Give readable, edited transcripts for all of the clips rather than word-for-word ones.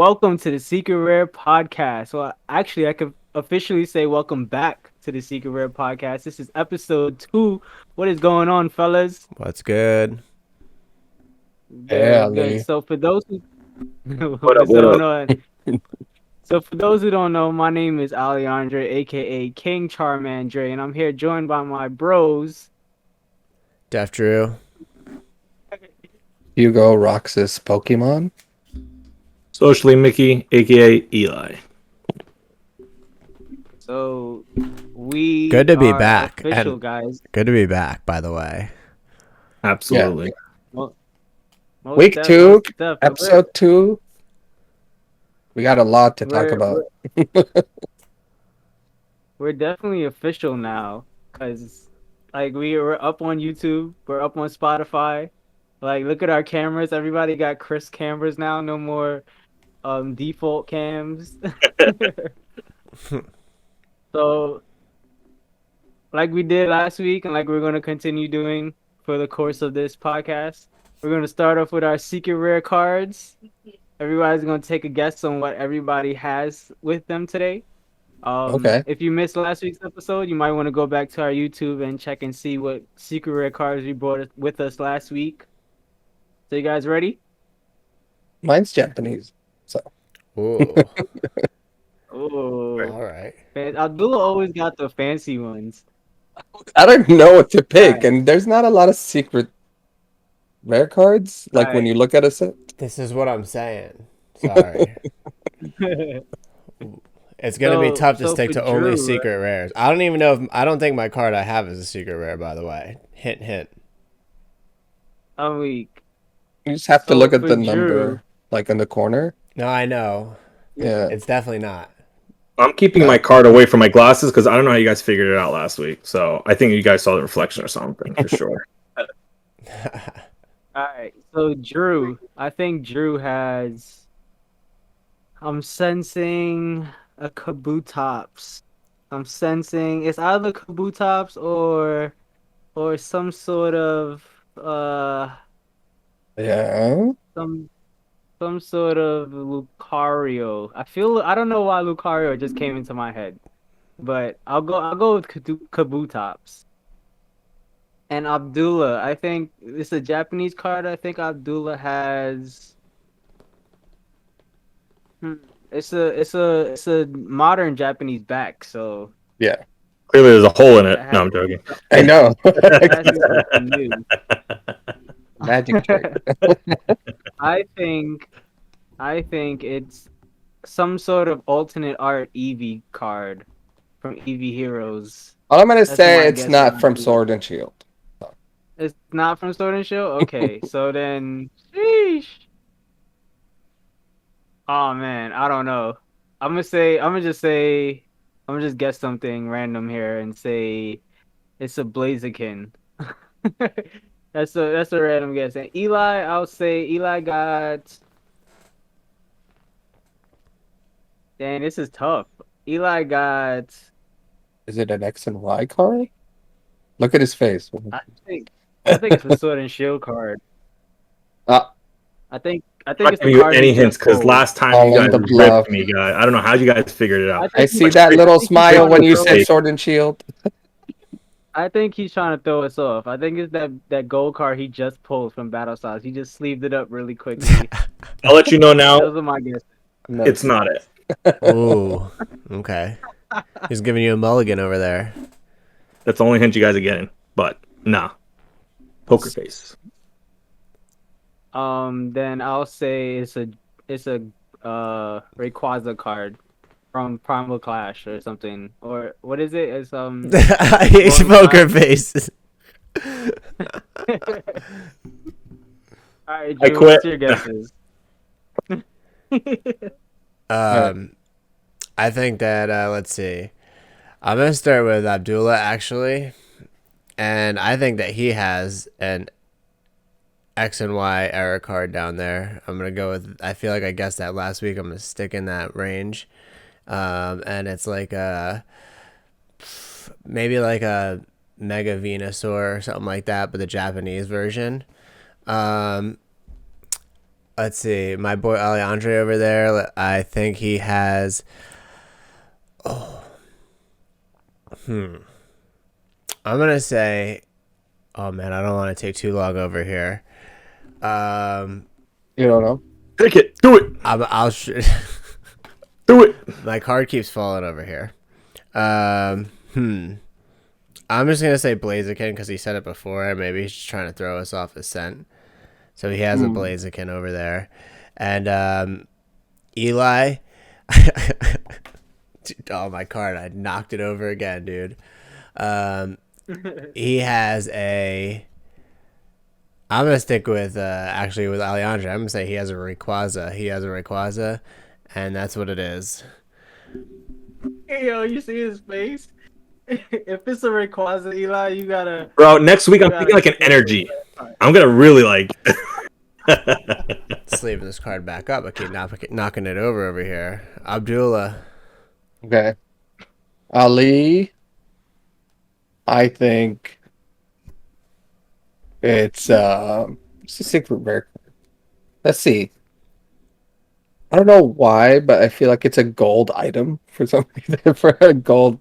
welcome to the Secret Rare Podcast. Well, actually, I could officially say welcome back to the Secret Rare Podcast. This is episode 2. What is going on, fellas? What's good? Good, Yeah, what's good? Lee. So for those who What up? what's What going up? on? So for those who don't know, my name is Alejandro, aka King Charmandre, and I'm here joined by my bros. Def Drew. Hugo Roxas Pokemon. Socially Mickey, aka Eli. So we Good to be are back. official, And guys. good to be back, by the way. Absolutely. Most Week def- 2, most def. episode 2. We got a lot to talk We're, about. We're definitely official now, cause like we're up on YouTube, we're up on Spotify. Like, look at our cameras. Everybody got crisp cameras now. No more default cams. So, like we did last week, and like we're gonna continue doing for the course of this podcast, we're gonna start off with our secret rare cards. Everybody's gonna take a guess on what everybody has with them today. Okay. If you missed last week's episode, you might want to go back to our YouTube and check and see what secret rare cards we brought with us last week. So you guys ready? Mine's Japanese. Ooh. Oh, All right. Abdullah always got the fancy ones. I don't know what to pick, Right. and there's not a lot of secret rare cards. Like when Right. you look at a set. This is what I'm saying. Sorry. It's gonna be tough to stick for to only Drew, secret rares. I don't even know if I don't think my card I have is a secret rare, by the way. Hint hint. I'm weak. You just have to So look at for the Drew- number, like in the corner. No, I know. Yeah. It's definitely not. I'm keeping my card away from my glasses because I don't know how you guys figured it out last week. So I think you guys saw the reflection or something for sure. All right. So Drew, I think Drew has. I'm sensing a Kabutops. I'm sensing it's either Kabutops or some sort of Yeah. some sort of Lucario. I don't know why Lucario just came into my head, but I'll go with Kabutops. And Abdullah, I think it's a Japanese card. I think Abdullah has. It's a modern Japanese back, so Yeah. Clearly, there's a hole in it. that No, has, I'm joking. I know. that has to be something new. Magic trick. I think it's some sort of alternate art Eevee card from Eevee Heroes. All I'm gonna That's say, my it's guess. not from Sword and Shield. It's not from Sword and Shield? Okay, so then sheesh. Oh man, I don't know. I'm gonna just guess something random here and say it's a Blaziken. That's a random guess. And Eli, I'll say Eli got. Dang, this is tough. Eli got. Is it an X and Y card? Look at his face. I think. I think it's a Sword and Shield card. Ah, I I'm think not it's giving the you card any he hints just because pulled. last time you Calling guys the ripped bluff. me, guys. I don't know how you guys figured it out. I see he's- that little he's smile trying when to you throw said us- Sword and Shield. I think he's trying to throw us off. I think it's that gold card he just pulled from Battle Styles. He just sleeved it up really quickly. I'll let you know now. Those are my guesses. No. It's not it. Ooh. Okay. He's giving you a mulligan over there. That's the only hint you guys are getting. But nah. Poker face. Then I'll say it's a Rayquaza card from Primal Clash or something. Or what is it? It's He's Going poker back. faces. Alright, I Drew, quit. what's your guesses? I think that let's see. I'm gonna start with Abdullah actually, and I think that he has an X and Y error card down there. I'm gonna go with. I feel like I guessed that last week. I'm gonna stick in that range, and it's like maybe like a Mega Venusaur or something like that, but the Japanese version. let's see. My boy Alejandro over there. I think he has. I'm gonna say. Oh man, I don't want to take too long over here. You don't know? Take it. Do it. Do it. My card keeps falling over here. I'm just gonna say Blaziken because he said it before. Maybe he's just trying to throw us off his scent. So he has a Blaziken over there, and Eli. Dude, oh, my card! I knocked it over again, dude. He has a. I'm gonna stick with actually with Alejandro. I'm gonna say he has a Rayquaza. He has a Rayquaza, and that's what it is. Hey, yo, you see his face? If it's a Rayquaza, Eli, you gotta. Bro, next week You I'm thinking like an gotta- energy. I'm gonna really like. Sleeving this card back up. I keep knocking it over here. Abdullah. Okay. Ali, I think it's a secret rare. Let's see. I don't know why, but I feel like it's a gold item for some reason. For a gold,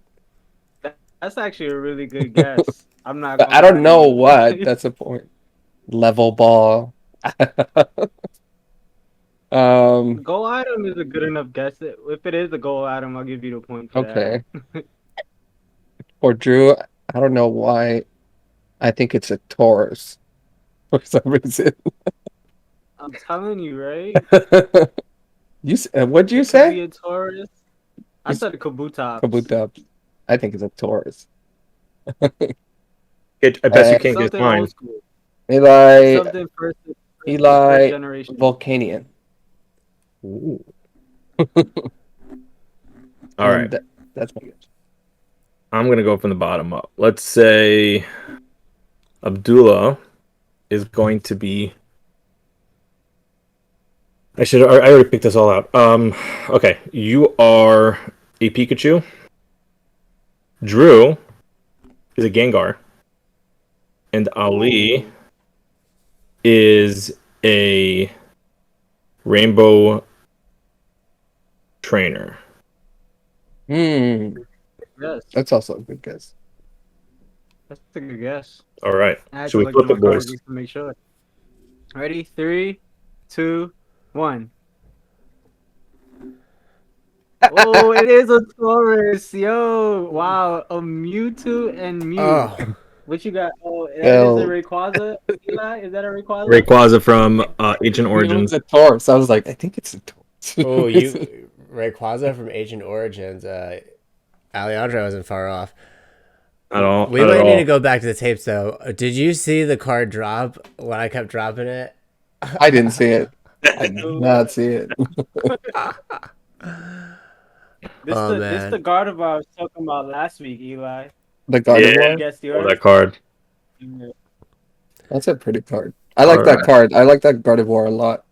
That's actually a really good guess. I'm not. but Gonna I don't lie know to you. what. That's the point. Level ball. Gold item is a good enough guess. If it is a gold item, I'll give you the point for Okay. For Drew, I don't know why. I think it's a Taurus for some reason. that. I'm telling you, right? What'd you It could say? be a Taurus. I said a Kabutops. Kabutops. I think it's a Taurus. I bet you can't guess Something mine. old school. Eli, Something first Eli generation. Volcanion. Ooh. All right. That's my guess. I'm gonna go from the bottom up. Let's say Abdullah is going to be. I already picked this all out. Okay, you are a Pikachu. Drew is a Gengar, and Ali is a Rainbow Trainer. Hmm. Yes, That's also a good guess. that's a good guess. All right, I had should to we look flip at my it, cards boys? just to make sure. Ready? 3, 2, 1. Oh, it is a Taurus. Yo, wow, a Mewtwo and Mew. Oh, What you got? Oh, that is Well- a Rayquaza. Eli, is that a Rayquaza? Rayquaza from Ancient It Origins. was a Taurus. I was like, I think it's a Taurus. oh, you Rayquaza from Ancient Origins. Alejandro wasn't far off. At all. We not at might need all. to go back to the tapes though. Did you see the card drop when I kept dropping it? I didn't see it. I did not see it. This the Gardevoir I was talking about last week, Eli. The Yeah. Gardevoir? Guess Oh, yours. that card. That's a pretty card. I like that Alright. card. I like that Gardevoir a lot.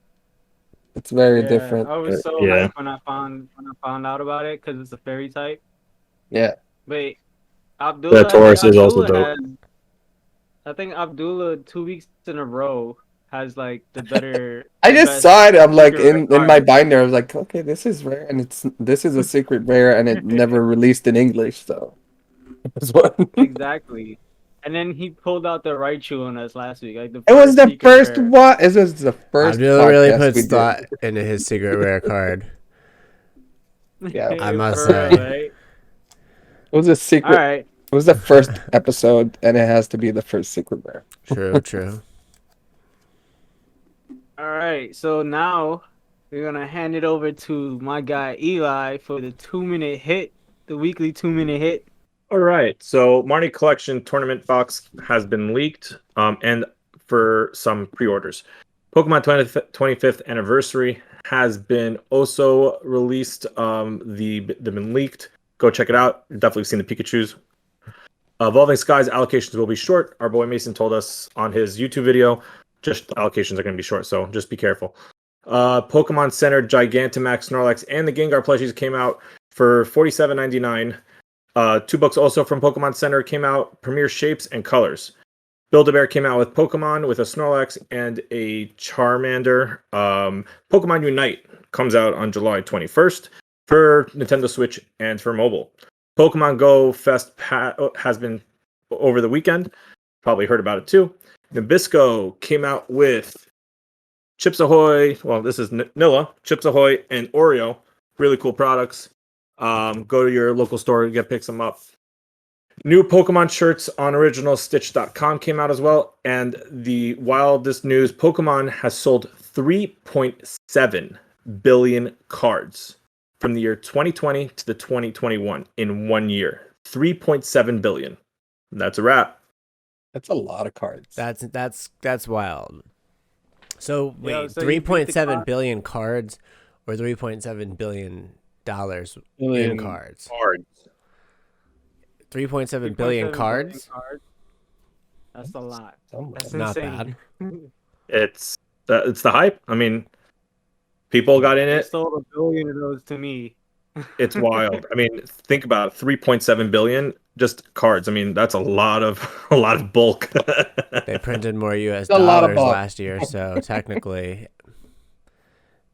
It's very different. I was so Yeah. hyped when I found out about it because it's a fairy type. Yeah. But Abdullah, That Taurus is also dope. I think Abdullah 2 weeks in a row has like the better. I the just best saw it. I'm like secret in my card. binder. I was like, okay, this is rare, and this is a secret rare, and it never released in English. So this one. Exactly. And then he pulled out the Raichu on us last week. Like It was the secret first rare. one. It was the first. Abdullah really podcast we puts did. thought into his secret rare card. Yeah. I must For real, say. right? It was a secret. All right. It was the first episode, and it has to be the first secret rare. True, true. All right, so now we're gonna hand it over to my guy Eli for the 2-minute hit, the weekly 2-minute hit. All right. So Marnie Collection Tournament box has been leaked, and for some pre-orders. Pokemon 25th Anniversary has been also released. They've been leaked. Go check it out. You've definitely seen the Pikachus. Evolving Skies allocations will be short. Our boy Mason told us on his YouTube video, just allocations are going to be short, so just be careful. Pokemon Center Gigantamax, Snorlax, and the Gengar plushies came out for $47.99. $2 also from Pokemon Center came out, Premier Shapes and Colors. Build-A-Bear came out with Pokemon with a Snorlax and a Charmander. Pokemon Unite comes out on July 21st for Nintendo Switch and for mobile. Pokemon Go Fest has been over the weekend. Probably heard about it too. Nabisco came out with Chips Ahoy. Well, this is Nilla, Chips Ahoy, and Oreo. Really cool products. Go to your local store, pick some up. New Pokemon shirts on originalstitch.com came out as well. And the wildest news, Pokemon has sold 3.7 billion cards from the year 2020 to the 2021 in 1 year. 3.7 billion. That's a wrap. That's a lot of cards. That's wild. So wait, Yo, so you beat the 3.7 clock? billion cards or 3.7 billion dollars in Billion. cards? Cards. 3.7 3.7 billion cards? cards. That's a lot. That's Not insane. It's the hype. I mean, people got in They it. sold 1 billion of those to me. It's wild. I mean, think about it, 3.7 billion just cards. I mean, that's a lot of bulk. They printed more US A lot of dollars bulk. last year, so technically,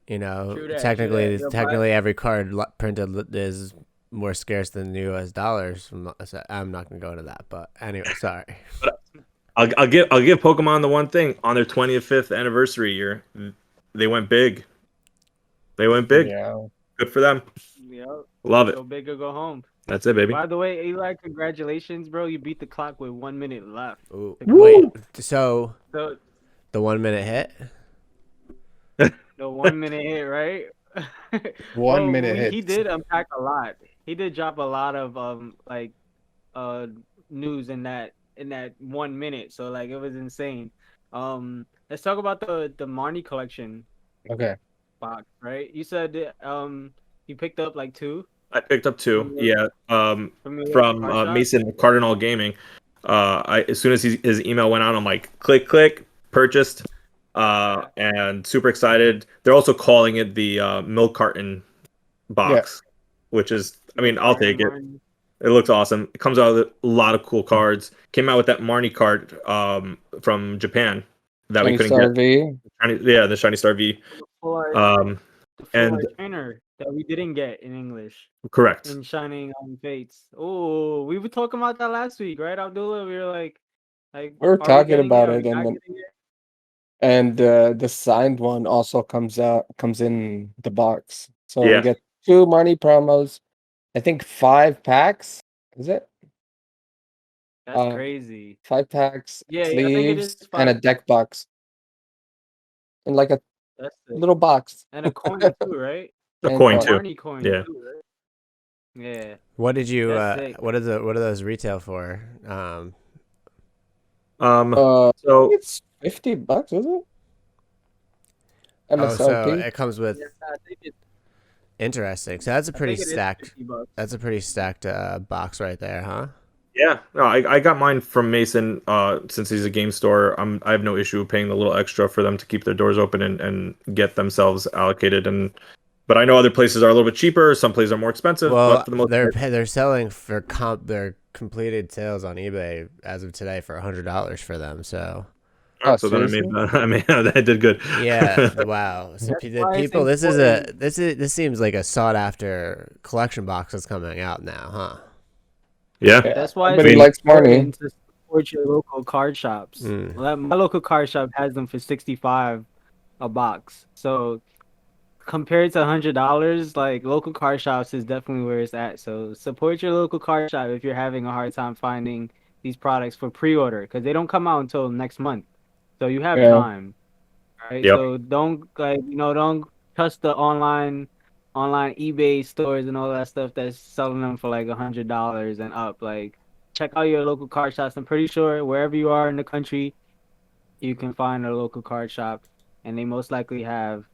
True that, true that. technically Yo, but every card printed is more scarce than the US dollars. I'm not going to go into that, but anyway, sorry. I'll give Pokemon the one thing on their 25th anniversary year. They went big. They went big. Yeah. Good for them. yeah, Love it. go big or go home. That's it, baby. By the way, Eli, congratulations, bro. You beat the clock with 1 minute left. Ooh, Woo! wait, so So the 1 minute hit? the 1 minute hit, right? 1 minute He hits. did unpack a lot. He did drop a lot of news in that 1 minute. So like it was insane. Let's talk about the Marnie collection Okay. box, right? You said you picked up like 2 I picked up 2. from your, Yeah. from your From card shop? Mason Cardinal Gaming. As soon as his email went out, I'm like, click, purchased. And super excited. They're also calling it the milk carton box, which is, I mean, I'll take it. Marnie. It looks awesome. It comes out with a lot of cool cards. Came out with that Marnie card from Japan that we Shiny couldn't Star get. V. Yeah, the Shiny Star V. The full art, Um, the full and art trainer that we didn't get in English. correct. In Shining Fates. Oh, we were talking about that last week, right, Abdullah? We were like, We were are we talking getting about Are we it, and not then getting it? the signed one also comes in the box. So Yeah. we get 2 Marnie promos. I think 5 packs. Is it? That's crazy. 5 packs, Yeah, I think it is sleeves, and a 5. deck box. In like a That's it. little box. And a coin too, right? A And coin coin. too. Marnie coin Yeah. too, right? Yeah. What did you That's sick. what are those retail for? I So think it's $50, is it? Oh, so MSRP. it comes with Yeah, I think it interesting. So that's a I pretty think it is stacked $50. that's a pretty stacked box right there, huh? yeah, no, I got mine from Mason. Since he's a game store, I have no issue paying the little extra for them to keep their doors open and get themselves allocated. But I know other places are a little bit cheaper. Some places are more expensive. Well, But for the most they're part, they're selling for their completed sales on eBay as of today for $100 for them. So Oh, so then seriously? I did good. yeah, wow. So That's the why it's people, important. this seems like a sought after collection box that's coming out now, huh? Yeah. That's why it's Everybody likes Marnie. important to support your local card shops. Mm. Well, my local card shop has them for 65 a box. So compared to $100, like local card shops is definitely where it's at. So support your local card shop if you're having a hard time finding these products for pre-order because they don't come out until next month. So you have Yeah. time, right? Yep. So don't trust the online eBay stores and all that stuff that's selling them for like $100 and up. Like check out your local card shops. I'm pretty sure wherever you are in the country, you can find a local card shop and they most likely have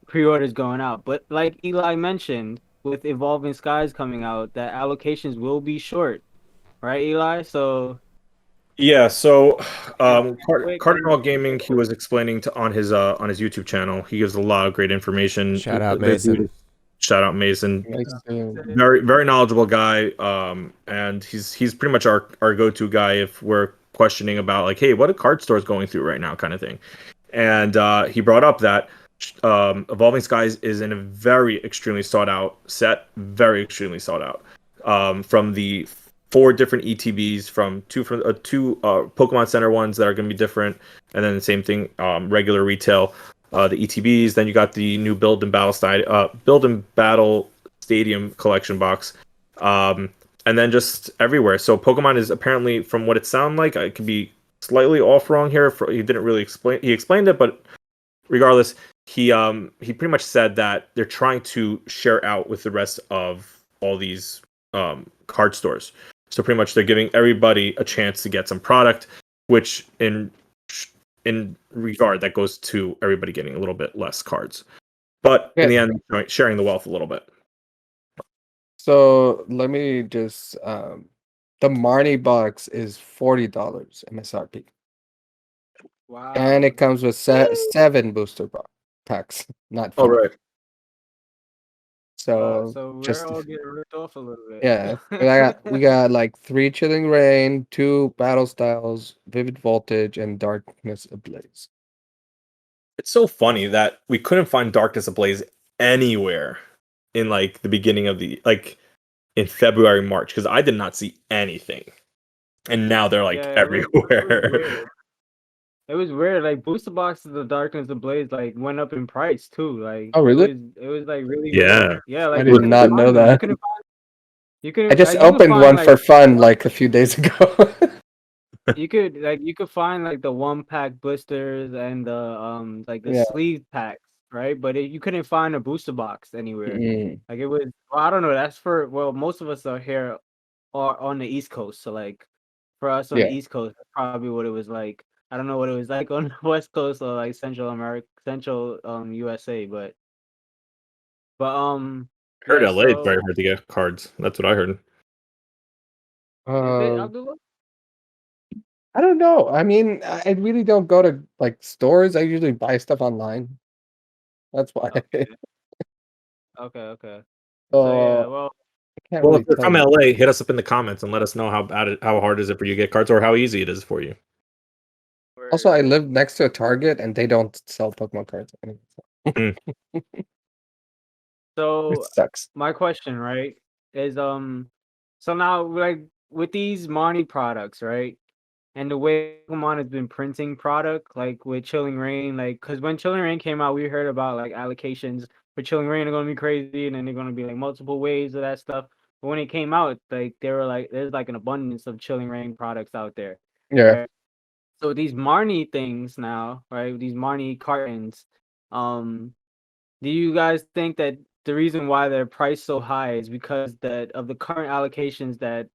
pre-orders going out. But like Eli mentioned, with Evolving Skies coming out, that allocations will be short, right, Eli? So Yeah, so quick Cardinal and Gaming, he was explaining on his YouTube channel. He gives a lot of great information. Shout out The dude Mason. is Shout out Mason. Nice to- Very very knowledgeable guy. And he's pretty much our go-to guy if we're questioning about like, hey, what are card stores going through right now, kind of thing. And he brought up that Evolving Skies is in a very extremely sought out set, very extremely sought out. From the 4 different ETBs, from two Pokemon Center ones that are going to be different, and then the same thing, regular retail, the ETBs. Then you got the new Build and Battle Stadium collection box, and then just everywhere. So Pokemon is apparently, from what it sounded like, I could be slightly off wrong here. He didn't really explain. He explained it, but regardless, he pretty much said that they're trying to share out with the rest of all these card stores. So pretty much they're giving everybody a chance to get some product, which in regard that goes to everybody getting a little bit less cards. But in the end, sharing the wealth a little bit. So let me just the Marnie box is $40 MSRP. Wow. And it comes with 7 booster packs, not 5. Oh right. So So we're just all getting ripped off a little bit. yeah, we got like 3 Chilling Rain, 2 Battle Styles, Vivid Voltage, and Darkness Ablaze. It's so funny that we couldn't find Darkness Ablaze anywhere in like the beginning of the like in February, March, because I did not see anything. And now they're like Yeah, everywhere. It was weird. Like booster boxes of Darkness Ablaze like went up in price too. Like Oh, really? it was like really Yeah. weird. Yeah, I like did not know find them. that. You couldn't I just you could opened find, one like, for fun like a few days ago. you could find like the 1-pack blisters and the like the Yeah. sleeve packs, right? But you couldn't find a booster box anywhere. Mm. Like it was, well, I don't know. That's for, well, most of us are here are on the East Coast, so like for us on the Yeah. East Coast, that's probably what it was like. I don't know what it was like on the West Coast or like Central America, Central USA, but Heard yeah. LA is very So hard to get cards. That's what I heard. is it, Um, Abdullah? I don't know. I mean, I really don't go to like stores. I usually buy stuff online. That's why. Okay, okay. So yeah, So well, I can't Well, really if you're tell from you. LA, hit us up in the comments and let us know how hard is it for you to get cards or how easy it is for you. Also, I live next to a Target and they don't sell Pokemon cards anymore. so It sucks. my question, right, is so now like with these Marnie products, right? And the way Pokemon has been printing product, like with Chilling Reign, like because when Chilling Reign came out, we heard about like allocations for Chilling Reign are gonna be crazy, and then they're gonna be like multiple waves of that stuff. But when it came out, like they were like, there's like an abundance of Chilling Reign products out there, Yeah. right? So these Marnie things now, right? These Marnie cartons, um, do you guys think that the reason why they're priced so high is because that of the current allocations that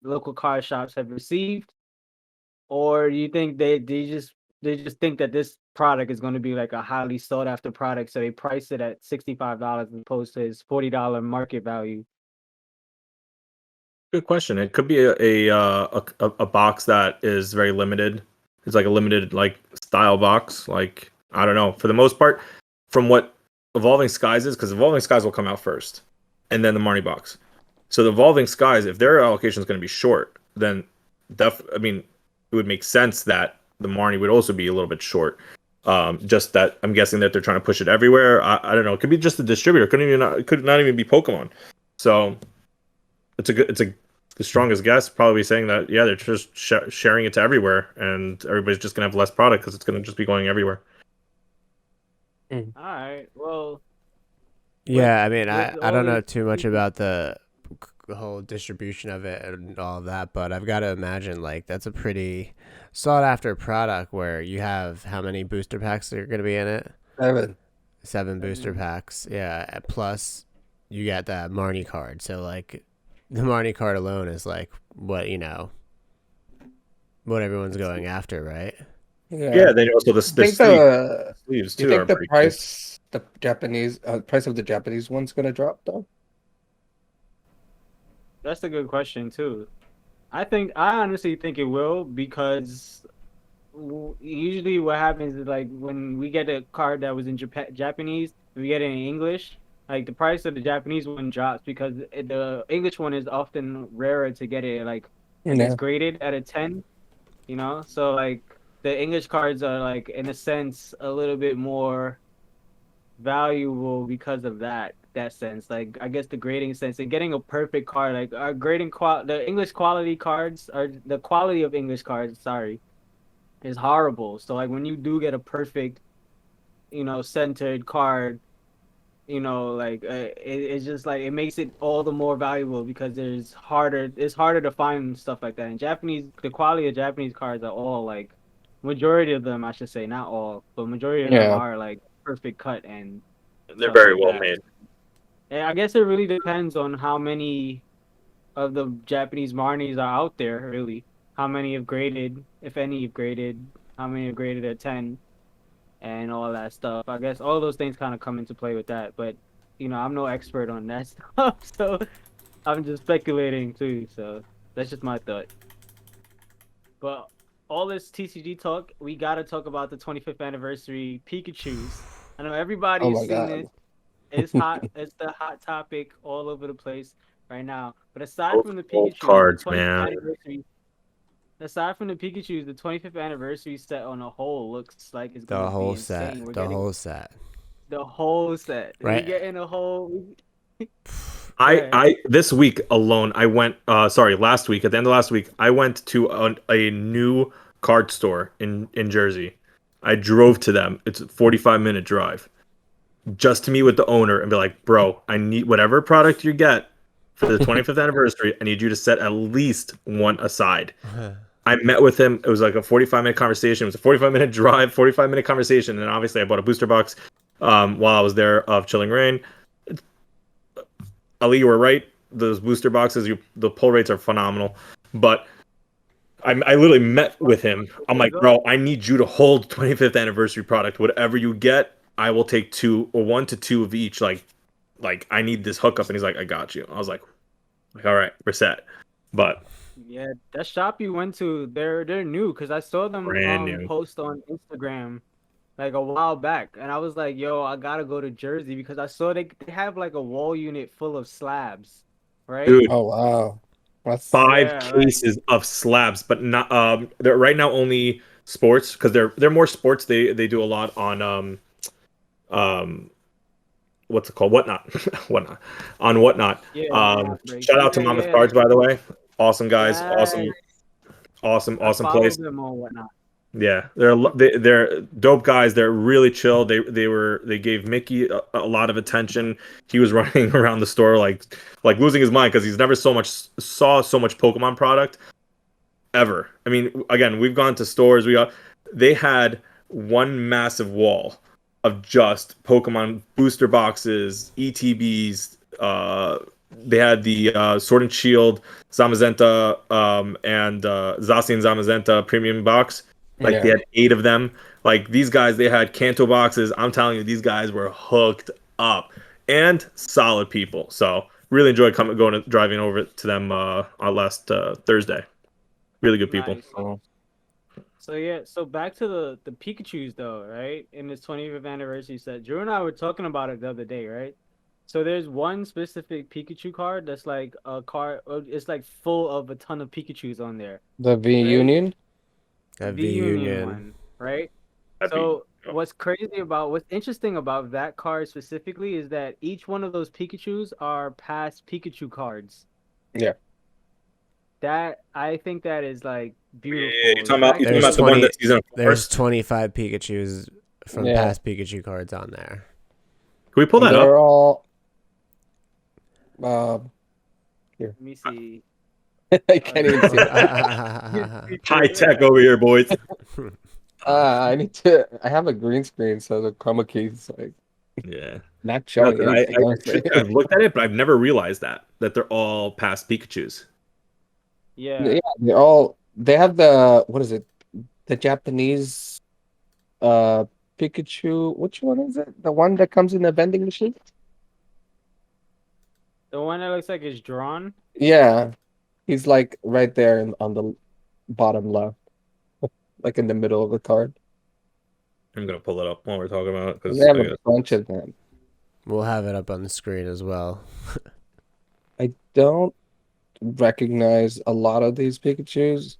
local card shops have received? Or do you think they just think that this product is going to be like a highly sought after product, so they price it at $65 as opposed to its $40 market value? Good question. It could be a box that is very limited. It's like a limited like style box. Like I don't know. For the most part, from what Evolving Skies is, because Evolving Skies will come out first, and then the Marnie box. So the Evolving Skies, if their allocation is going to be short, then I mean, it would make sense that the Marnie would also be a little bit short. Just that I'm guessing that they're trying to push it everywhere. I don't know. It could be just the distributor. It could not even be Pokemon. So it's the strongest guess. Probably saying that yeah, they're just sharing it to everywhere, and everybody's just gonna have less product because it's gonna just be going everywhere. All right. Well, Yeah, I mean, with I all don't know this, too much about the whole distribution of it and all of that, but I've got to imagine like that's a pretty sought after product where you have how many booster packs are going to be in it? 7. 7 booster packs, yeah. Plus, you get that Marnie card. So like, the Marnie card alone is like what what everyone's going after, right? Yeah, then also the Think sleeves you too are think the pretty cool. price of the Japanese one's gonna drop though? that's a good question too. I honestly think it will because usually what happens is like when we get a card that was in Japanese, we get it in English. Like the price of the Japanese one drops because the English one is often rarer to get it. Like I guess Yeah. graded at a 10, you know. So like the English cards are like in a sense a little bit more valuable because of that sense. Like I guess the grading sense and getting a perfect card, like our the English quality cards are the quality of English cards, sorry, is horrible. So like when you do get a perfect, centered card, like it's just like it makes it all the more valuable because it's harder to find stuff like that. And the quality of Japanese cards are all like majority of them, I should say, not all, but majority of them Yeah. are like perfect cut and They're stuff very like well that. made. And I guess it really depends on how many of the Japanese Marnies are out there, really. How many have graded, if any have graded, how many have graded at 10 and all that stuff. I guess all those things kind of come into play with that, but I'm no expert on that stuff, so I'm just speculating too. So that's just my thought. But all this TCG talk, we gotta talk about the 25th anniversary Pikachu's. I know Oh everybody's my seen god. this. It's hot. It's the hot topic all over the place right now. But aside Those from the old Pikachu's, cards, man. aside from the Pikachu's, the 25th anniversary set on a whole looks like it's gonna The be whole set. insane. We're The getting whole set. the whole set. We Right. getting a whole. Go I ahead. I this week alone, I went. Sorry, last week. At the end of last week, I went to a new card store in Jersey. I drove to them. It's a 45-minute drive just to meet with the owner and be like, bro, I need whatever product you get for the 25th anniversary. I need you to set at least one aside. I met with him. It was like a 45-minute conversation. It was a 45-minute drive, 45-minute conversation. And obviously, I bought a booster box while I was there of Chilling Rain. Ali, you were right. Those booster boxes, the pull rates are phenomenal. But I literally met with him. I'm There you like, go. bro, I need you to hold 25th anniversary product. Whatever you get, I will take two or one to two of each. Like I need this hookup. And he's like, I got you. I was like, all right, we're set. But Yeah, that shop you went to, they're new because I saw them brand new. post on Instagram like a while back, and I was like, yo, I gotta go to Jersey because I saw they have like a wall unit full of slabs, right? Dude, Oh wow. That's five Yeah, right. cases of slabs, but not they're right now only sports because they're more sports. They do a lot on um what's it called? Whatnot. Whatnot. On whatnot. Yeah, whatnot breaks. Shout out to Yeah, Mama's yeah. Cards, by the way. Awesome guys. Yes, I Awesome follow place. them on whatnot. Yeah, they're dope guys. They're really chill. They gave Mickey a lot of attention. He was running around the store like losing his mind because he's never saw so much Pokemon product ever. I mean, again, we've gone to stores. They had one massive wall of just Pokemon booster boxes, ETBs. They had the Sword and Shield, Zamazenta, and Zacian Zamazenta premium box. Like they yeah. had 8 of them. Like these guys, they had Kanto boxes. I'm telling you, these guys were hooked up and solid people. So really enjoyed driving over to them on last Thursday. Really good people. Nice. Oh. So yeah, so back to the Pikachu's though, right? In this 25th anniversary set, Drew and I were talking about it the other day, right? So there's one specific Pikachu card that's like a card, it's like full of a ton of Pikachu's on there, The V right? Union? The That V V Union Union. one, right? That'd be So what's interesting about that card specifically is that each one of those Pikachu's are past Pikachu cards. Yeah. That I think that is like yeah, beautiful. The fact you're talking that There's about the one 20. that season There's four. 25 Pikachu's from Yeah. past Pikachu cards on there. Can we pull And that up? they're all here. let me see. I can't even see it. High tech over here, boys. I have a green screen, so the chroma key is like Yeah. not No, showing 'cause anything, I honestly. I've looked at it, but I've never realized that they're all past Pikachu's. Yeah, Yeah. they have the what is it? The Japanese uh Pikachu. Which one is it? The one that comes in the vending machine? The one that looks like it's drawn. Yeah, he's like right there on the bottom left, like in the middle of the card. I'm gonna pull it up while we're talking about it And because they have I a guess bunch of them. We'll have it up on the screen as well. I don't recognize a lot of these Pikachus,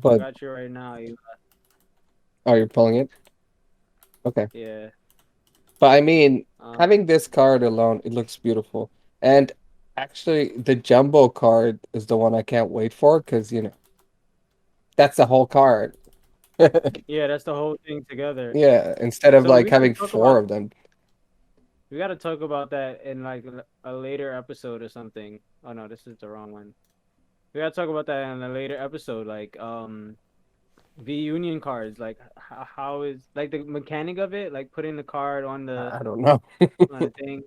I but got you right now. oh, you're pulling it? Okay. Yeah. But I mean, Um, having this card alone, it looks beautiful. And actually, the jumbo card is the one I can't wait for because, that's the whole card. yeah, that's the whole thing together. Yeah, instead of So like we gotta having talk four about of them. we gotta talk about that in like a later episode or something. Oh no, this is the wrong one. We gotta talk about that in a later episode, like V Union cards, like how is like the mechanic of it, like putting the card I don't know. on the thing,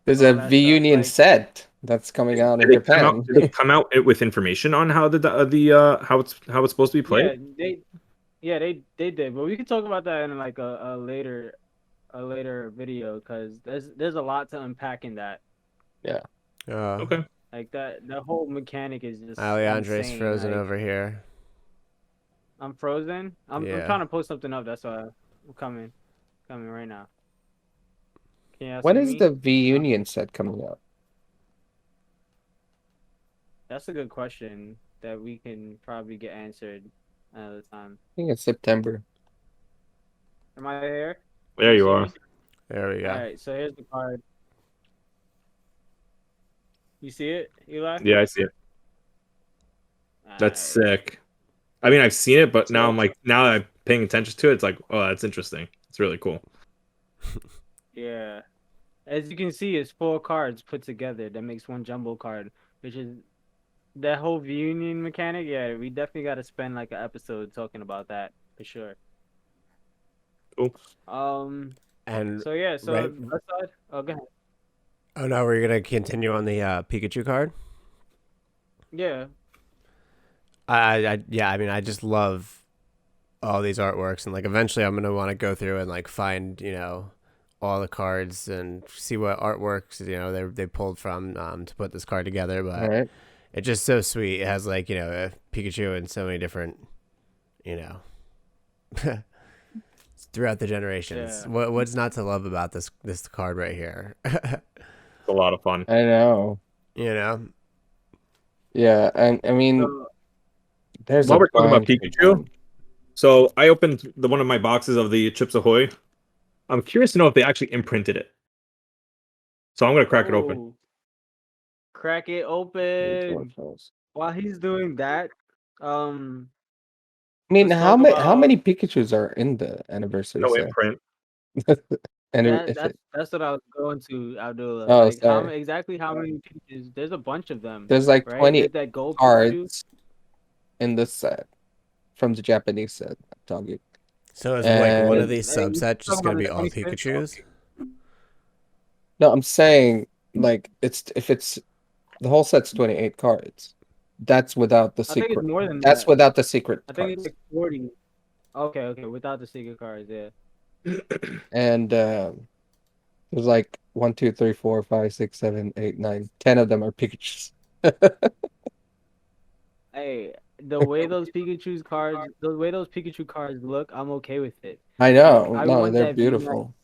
There's a all that V stuff. Union Like set that's coming out in Did it come out? Japan. Did it come out with information on how how it's supposed to be played? yeah, they did, but we could talk about that in like a later video because there's a lot to unpack in that. Yeah. Okay. Like that whole mechanic is just Alejandre's insane. frozen Like over here. I'm frozen. I'm Yeah. trying to post something up. That's why I'm coming right now. Can y'all When see is me? the V Union set coming out? That's a good question that we can probably get answered another time. I think it's September. Am I there? Can There you see are. me? There we All go. right, so here's the card. You see it, Eli? Yeah, I see it. All That's right. sick. I mean, I've seen it, but now So now that I'm paying attention to it, it's like, oh, that's interesting. It's really cool. yeah, as you can see, it's 4 cards put together that makes one jumbo card, which is that whole reunion mechanic. Yeah, we definitely got to spend like an episode talking about that for sure. Cool. And So yeah, so right. left side. Oh, go ahead. Oh no, we're gonna continue on the Pikachu card. Yeah. Yeah. I mean, I just love all these artworks, and like eventually, I'm gonna want to go through and like find all the cards and see what artworks they pulled from to put this card together. All But right. it's just so sweet. It has like a Pikachu and so many different you know throughout the generations. Yeah. What's not to love about this card right here? It's a lot of fun. I know. you know. Yeah, and I mean, So there's While a we're talking about bunch of Pikachu, them. so I opened one of my boxes of the Chips Ahoy. I'm curious to know if they actually imprinted it. So I'm gonna crack it open. oh, crack it Here's one open. of those. While he's doing that, um, I mean, let's talk how about many Pikachus are in the anniversary No set? imprint. And that. if it, That's what I was going to, Abdullah. oh, Like sorry. exactly how many Pikachus? There's a bunch of them, There's like right? 20 There's that gold Pikachu. cards in this set from the Japanese set. I'm talking. So is like one of And these Hey, you subsets talking just gonna about the be all 25th? Pikachu's? no, I'm saying like if it's the whole set's 28 cards. That's without the I think it's secret. more than That's that. without the secret I think it's cards. like 40. Okay, without the secret cards, yeah. And there's like 1, 2, 3, 4, 5, 6, 7, 8, 9, 10 of them are Pikachus. Hey, the way those Pikachu cards look, I'm okay with it. I Like know. I No, want they're that VMAX. beautiful.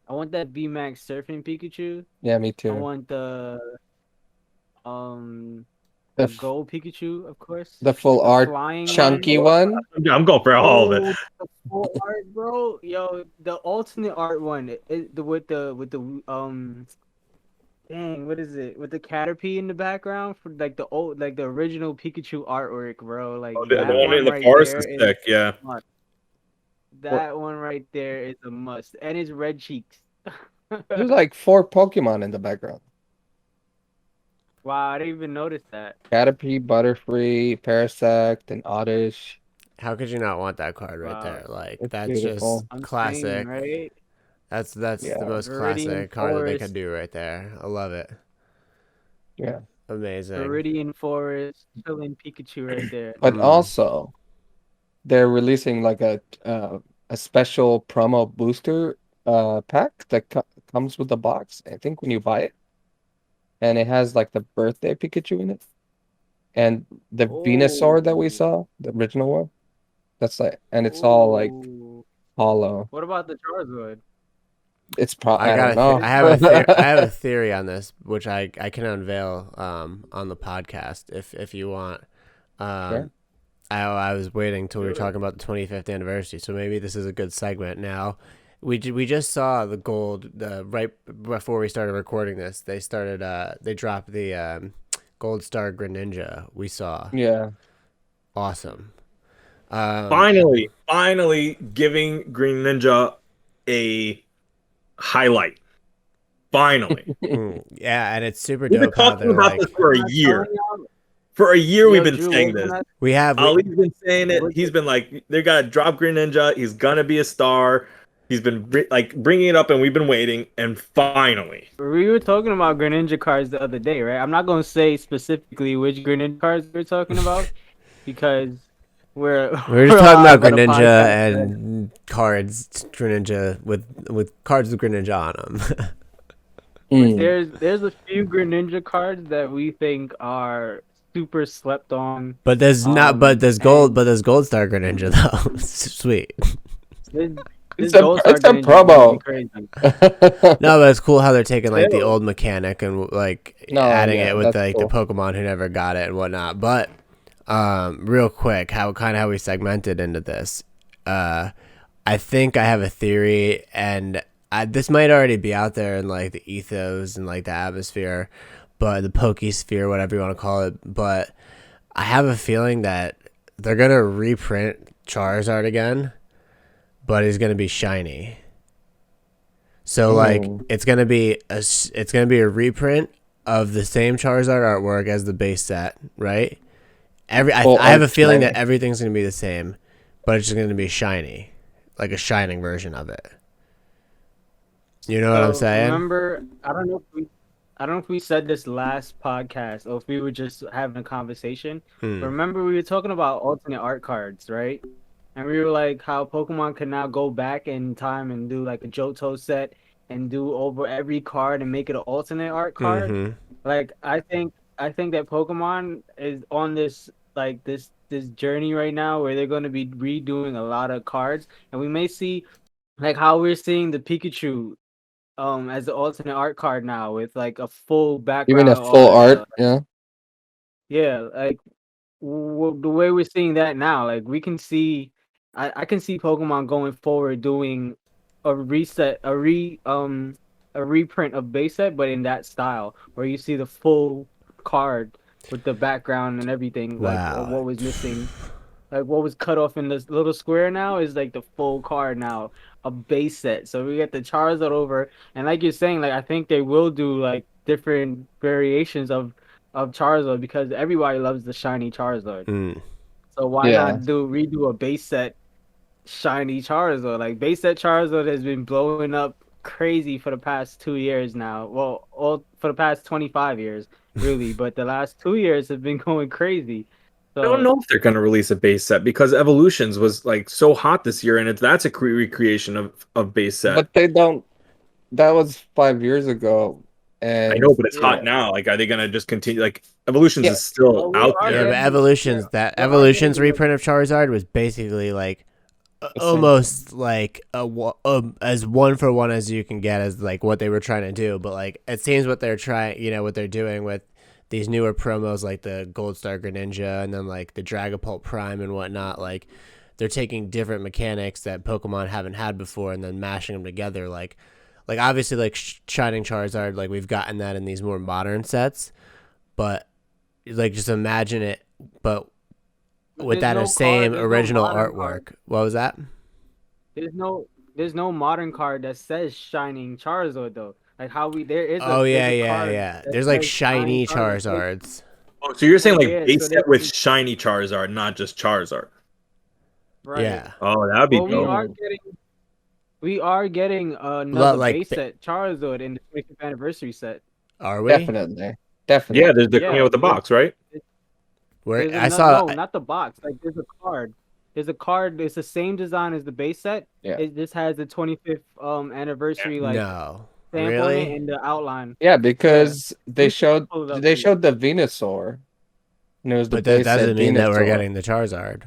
I want that VMAX surfing Pikachu. Yeah, me I too. want um The the f- gold Pikachu, of course. the full The art flying chunky one. one. I'm going for all of it. Oh, the full art, bro. Yo, the alternate art one. With the dang, what is it? With the Caterpie in the background for like the original Pikachu artwork, bro. Like Oh, the that one one in the right forest there is is sick. Yeah. a must. What- That one right there is a must. And it's red cheeks. There's like 4 Pokemon in the background. Wow, I didn't even notice that. Caterpie, Butterfree, Parasect, and Oddish. How could you not want that card right Wow. there? Like It's that's just beautiful. I'm saying, classic. right? That's Yeah. the most Viridian classic card that they Forest. could do right there. I love it. Yeah. Amazing. Viridian Forest, chilling Pikachu right there. But also, they're releasing like a special promo booster pack that comes with the box. I think when you buy it, and it has like the birthday Pikachu in it, and the Venusaur that we Oh, saw, the original one. That's like, and it's all like oh. hollow. What about the Charizard? It's I got don't know. I have a theory on this, which I can unveil on the podcast if you want. Sure. I was waiting till we were talking about the 25th anniversary, so maybe this is a good segment. Now, we just saw the gold right before we started recording this. They dropped the Gold Star Greninja. We saw Yeah. awesome. Finally giving Green Ninja a highlight. Finally. Yeah, and it's super We've been dope how talking they're about like this for a I'm not year. telling y'all. For a year, we've Yo, been Drew, saying what was this. that? we have Ali's been saying it. Was He's it- been like, they got to drop Green Ninja. He's going to be a star. He's been bringing it up, and we've been waiting. And finally. We were talking about Greninja cards the other day, right? I'm not gonna say specifically which Greninja cards we're talking about because we're we were just we're talking live about on a Greninja podcast, right? and cards Greninja with cards with Greninja on them. But Mm. there's a few Greninja cards that we think are super slept on. But there's not. And There's Gold Star Greninja though. Sweet. this It's this a Gold Star it's a Greninja is gonna be promo. crazy. No, but it's cool how they're taking like the Still. old mechanic and like No, adding yeah, it with that's like cool. the Pokemon who never got it and whatnot. But real quick, how we segmented into this. I think I have a theory, and this might already be out there in like the ethos and like the atmosphere, but the Pokesphere, whatever you want to call it. But I have a feeling that they're gonna reprint Charizard again, but he's gonna be shiny. So like Mm. it's gonna be a reprint of the same Charizard artwork as the base set, right? Full I have a art feeling shiny. that everything's gonna be the same, but it's just gonna be shiny, like a shining version of it. You know what I'm So saying? remember, I don't know if we said this last podcast or if we were just having a conversation. But remember, we were talking about alternate art cards, right? And we were like how Pokemon can now go back in time and do like a Johto set and do over every card and make it an alternate art card. Mm-hmm. Like I think that Pokemon is on this like this journey right now where they're going to be redoing a lot of cards, and we may see like how we're seeing the Pikachu as the alternate art card now with like a full Even a background, all full that art, stuff. yeah. Yeah, like the way we're seeing that now, like we can see, I can see Pokemon going forward doing a reset, a reprint of base set, but in that style where you see the full card with the background and everything, like Wow. what was missing. Like what was cut off in this little square now is like the full card now, a base set. So we get the Charizard over, and like you're saying, like I think they will do like different variations of Charizard because everybody loves the shiny Charizard. Mm. So why Yeah. not redo a base set shiny Charizard? Like base set Charizard has been blowing up crazy for the past 2 years now. Well, all for the past 25 years, really, but the last 2 years have been going crazy. I don't So know if they're going to release a base set because Evolutions was like so hot this year, and that's a recreation of base set. But they don't. That was 5 years ago, I and know, but it's Yeah. hot now. Like, are they going to just continue? Like, Evolutions Yeah. is still Well, we out are there. Yeah, but getting- Evolutions yeah, we are Evolutions getting- reprint of Charizard was basically like same. almost like as one for one as you can get as like what they were trying to do. But like it seems what they're trying, what they're doing with these newer promos like the Gold Star Greninja and then like the Dragapult Prime and whatnot, like they're taking different mechanics that Pokemon haven't had before and then mashing them together. Like obviously like Shining Charizard, like we've gotten that in these more modern sets, but like just imagine it, but with There's that no same card, there's no original modern artwork. card. What was that? There's no modern card that says Shining Charizard though. Like how there is Oh yeah, there's a yeah, card yeah. that There's like says shiny Charizard. Charizards. Oh, so you're saying like Yeah, base so set with there's shiny Charizard, not just Charizard? right. Yeah. Oh, that would be Well, dope. we are getting another Like, base set Charizard in the 25th anniversary set. are we? Definitely. Definitely. Yeah, they're coming Yeah, out with the box, right? Where There's I no, saw. no, not the box. Like there's a card. There's a card. It's the same design as the base set. Yeah. It just has the 25th anniversary like No. stamp on it Really? and the outline. Yeah, because they We showed pulled it up they here. showed the Venusaur, and it was the But that base set doesn't mean that we're Venusaur. getting the Charizard.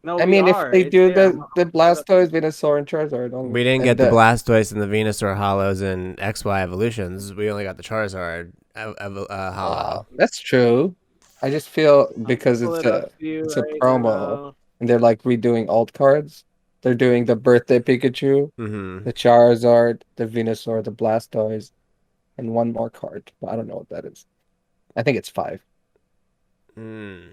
No, I we mean, if are. they It's do there. the Blastoise, Venusaur, and Charizard only. We didn't And get the Blastoise and the Venusaur hollows and XY evolutions. We only got the Charizard hollow. That's true. I just feel because Pull it up to you it's a right promo now. and they're like redoing alt cards. They're doing the birthday Pikachu, Mm-hmm. the Charizard, the Venusaur, the Blastoise, and one more card. But I don't know what that is. I think it's 5. Mm.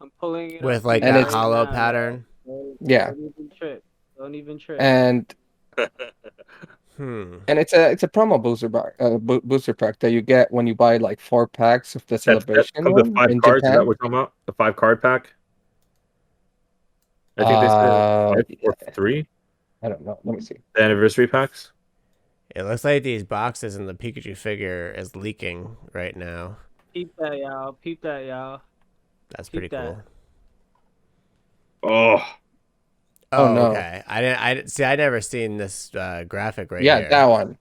I'm pulling it With up for like you And that right it's hollow now, y'all. pattern. yeah, Don't even trip. Don't even trip. and Hmm. it's a promo booster pack that you get when you buy like 4 packs of the That celebration of the one 5 in cards. Is that Japan. what we're talking about? The 5 card pack. I think they said 5 or Yeah, 3. I don't know. Let me see. The anniversary packs. It looks like these boxes and the Pikachu figure is leaking right now. Peep that, y'all. Peep that, y'all. That's Peep pretty that. cool. Oh, Oh, Oh, no. okay. I didn't see. I never seen this graphic right Yeah, here. that one.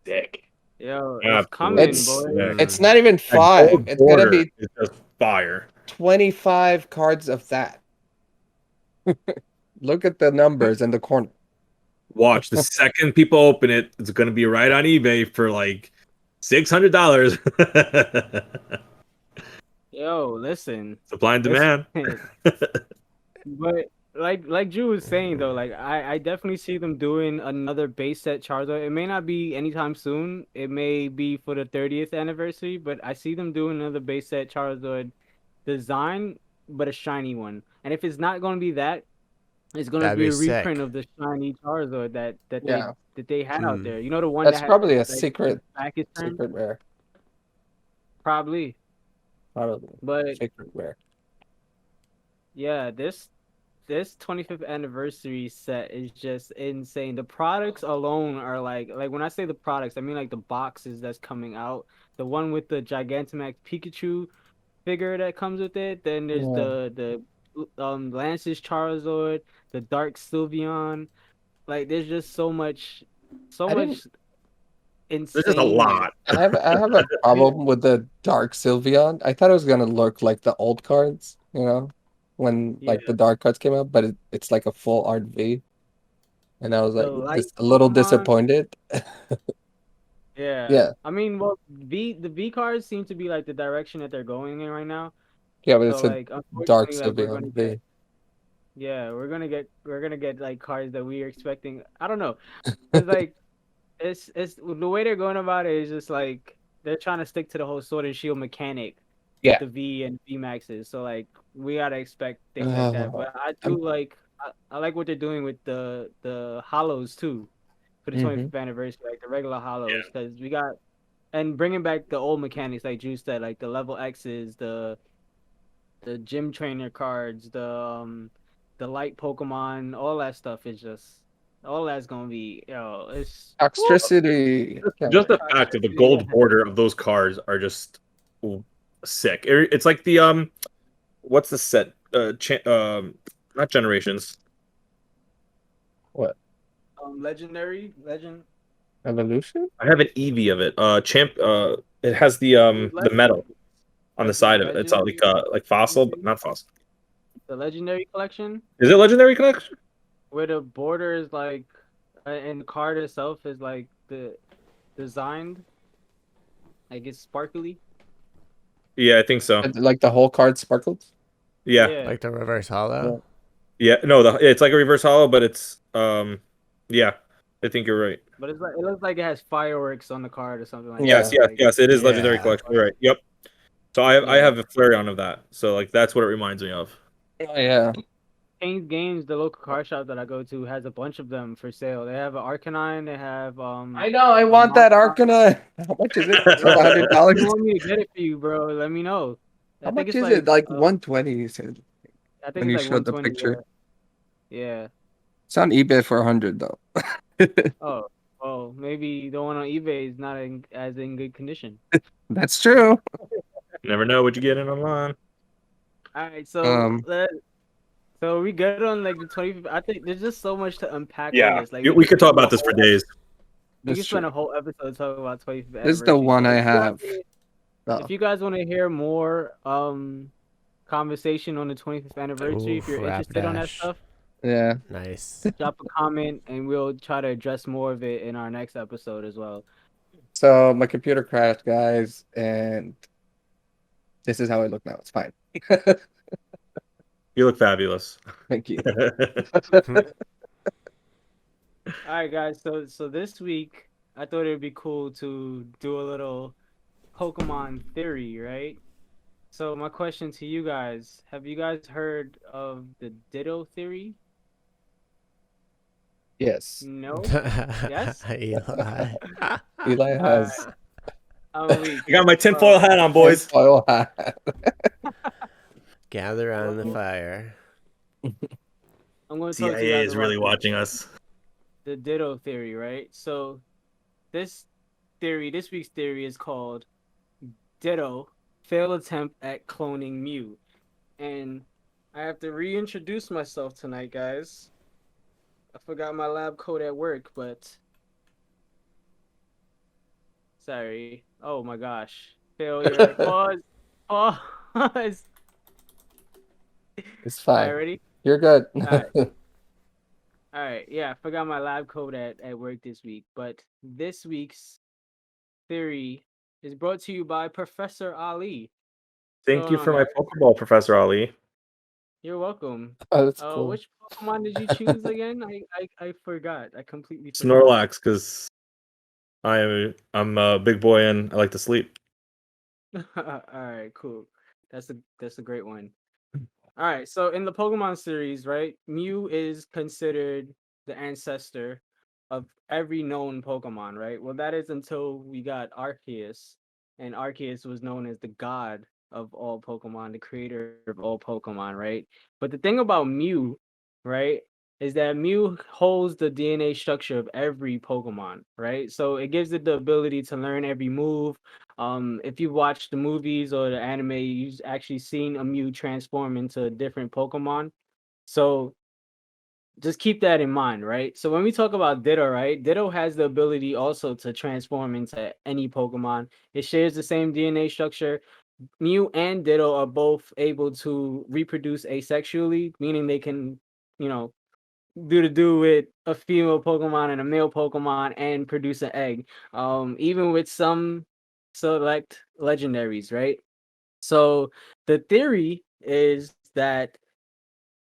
dick. Yo, it's Absolutely. coming, It's boy. it's not even That 5. gold It's gonna border be is just fire. 25 cards of that. Look at the numbers in the corner. Watch the second people open it, it's gonna be right on eBay for like $600. Yo, listen. Supply and Listen. demand. But like Drew was saying though, like I definitely see them doing another base set Charizard. It may not be anytime soon. It may be for the 30th anniversary, but I see them doing another base set Charizard design, but a shiny one. And if it's not going to be that, it's going to That'd be be a reprint sick. of the shiny Charizard Yeah, that they had out Hmm. there. You know, the one that's that had probably a like secret back is turned? rare. Probably. Probably But secret rare. yeah, this 25th anniversary set is just insane. The products alone are like when I say the products, I mean like the boxes that's coming out. The one with the Gigantamax Pikachu figure that comes with it. Then there's Yeah. the Lance's Charizard, the Dark Sylveon. Like there's just so I didn't much There's just a insane. lot. I have a problem with the Dark Sylveon. I thought it was gonna look like the old cards, when Yeah, like the dark cards came out, but it's like a full art V. And I was the like light just a little Pokemon. disappointed. Yeah, Yeah. I mean, well, the V cards seem to be like the direction that they're going in right now. Yeah, but So it's a like, Dark unfortunately, like Sylveon V. we're gonna get like cards that we are expecting. I don't know, cause like it's the way they're going about it is just like they're trying to stick to the whole Sword and Shield mechanic with Yeah. the V and V maxes. So like we gotta expect things like that. Uh, But I I'm, do like I like what they're doing with the hollows too for the mhm. 25th anniversary, like the regular Yeah. hollows, because we got and bringing back the old mechanics like Drew said, like the level X's, the gym trainer cards, the light Pokemon, all that stuff is just all that's gonna be it's Toxtricity. Just the fact of the toxicity. gold border of those cards are just sick. It's like the what's the set? Not generations. What? Legend. Evolution? I have an Eevee of it. It has the metal on the side of it. It's like fossil, but not fossil. The legendary collection Is it legendary collection? where the border is like and the card itself is like the designed like it's sparkly. Yeah, I think so. Like the whole card sparkled? Yeah, Yeah, Like the reverse hollow. yeah. No, it's like a reverse hollow, but it's yeah. I think you're right. but it's like it looks like it has fireworks on the card or something like Yeah. Yes, that. yes, Like yes. It is legendary Yeah. collection. You're right. Yep. So I yeah, have a Flareon of that. So like that's what it reminds me of. Oh yeah. King's Games, the local car shop that I go to, has a bunch of them for sale. They have an Arcanine. They have I know, I a want that Machop. Arcanine. How much is it? It's like Bro, if $100. you want me to get it for you, bro, let me know. How I think much it's is it? like Like 120, you said, I think when it's you like showed the 120. picture. Yeah. It's on eBay for 100 though. Oh, maybe the one on eBay is not as in good condition. That's true. Never know what you get in online. All right, so Um, so we good on like the 25th. I think there's just so much to unpack on Yeah, this. Like we could talk spend a about this for whole days. we that's could spend true. a whole episode talking about 25th This is the anniversary. one So I if you guys have. if Oh, you guys want to hear more conversation on the 25th anniversary. If Ooh, you're interested on that Rapidash. stuff, Yeah. Nice. drop a comment and we'll try to address more of it in our next episode as well. So my computer crashed, guys, and this is how I look now. It's fine. You look fabulous. Thank you. All right, guys. So this week, I thought it'd be cool to do a little Pokemon theory, right? So my question to you guys: have you guys heard of the Ditto theory? Yes. No. Yes. Eli. Eli All right. has I'm weak. I got my tinfoil hat on, boys. tinfoil hat. Gather on the fire. I'm going to talk to you CIA guys is about really watching us. the Ditto theory, right? So this this week's theory is called Ditto failed attempt at cloning Mew. And I have to reintroduce myself tonight, guys. I forgot my lab coat at work, but sorry. Oh my gosh. Failure. Pause. Pause. It's All right, fine. ready? You're good. All right. All right. Yeah, I forgot my lab coat at work this week, but this week's theory is brought to you by Professor Ali. What's Thank going you on, for my guys? Pokeball, Professor Ali. You're welcome. Oh, that's cool. Which Pokemon did you choose again? I forgot. I completely forgot. Snorlax, because I'm a big boy and I like to sleep. All right, cool. That's a great one. All right, so in the Pokemon series, right, Mew is considered the ancestor of every known Pokemon, right? Well, that is until we got Arceus, and Arceus was known as the god of all Pokemon, the creator of all Pokemon, right? But the thing about Mew, right, is that Mew holds the DNA structure of every Pokemon, right? So it gives it the ability to learn every move. If you watch the movies or the anime, you've actually seen a Mew transform into a different Pokemon. So just keep that in mind, right? So when we talk about Ditto, right? Ditto has the ability also to transform into any Pokemon. It shares the same DNA structure. Mew and Ditto are both able to reproduce asexually, meaning they can, you know, do with a female Pokemon and a male Pokemon and produce an egg. Even with some select legendaries, right? So the theory is that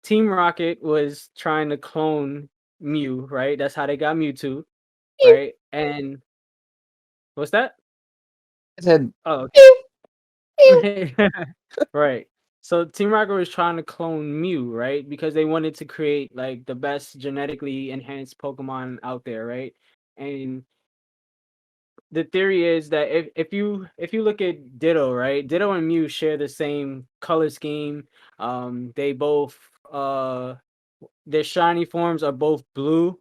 Team Rocket was trying to clone Mew, right? That's how they got Mewtwo, right? And what's that? I said, Oh, "Pew, pew." okay. Right. So Team Rocket was trying to clone Mew, right? Because they wanted to create like the best genetically enhanced Pokemon out there, right? And the theory is that if you look at Ditto, right? Ditto and Mew share the same color scheme. They both their shiny forms are both blue,